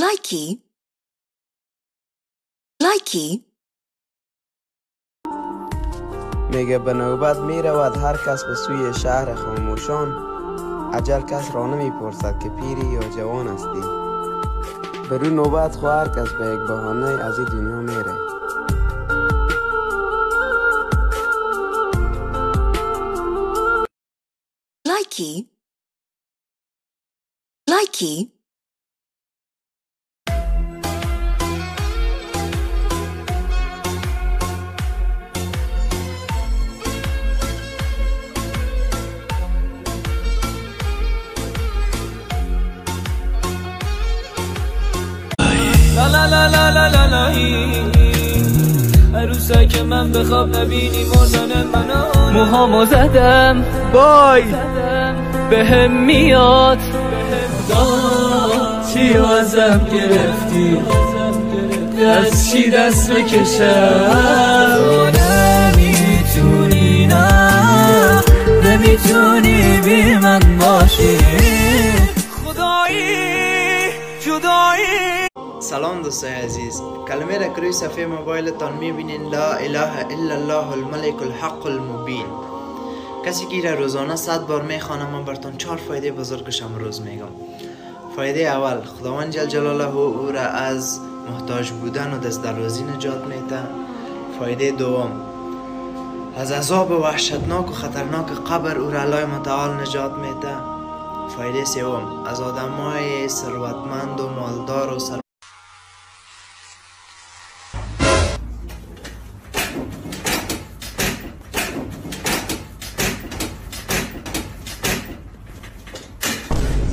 Likey. Likey. میگه به نوبت می رود هر کس به سوی شهر خاموشان، اجل کس را نمی پرسد که پیری یا جوان هستی. برو نوبت خو هر کس به یک بهانه از این دنیا میره. Likey. Likey. لا لا لا لا لا لا عروسه که من بخواب نبینی مردن منو موهامو زدم بای به هم میاد چی ازم گرفتی از چی دست بکشم نمیتونی نه نمیتونی بی من باشی خدایی جدایی. سلام دوستای عزیز، کلمه را که روی صفحه موبایلتان میبینین لا اله الا الله الملک الحق المبین. کسی که را روزانه 100 بار میخوانه من براتون 4 فایده بزرگش امروز میگم. فایده اول، خداوند جل جلاله او را از محتاج بودن و دست درازی نجات میده. فایده دوم، از عذاب وحشتناک و خطرناک قبر او را الله متعال نجات میده. فایده سوم، از آدمای ثروتمند و مالدار و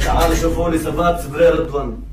تعالوا شوفوا لي ثبات سبرير رضوان.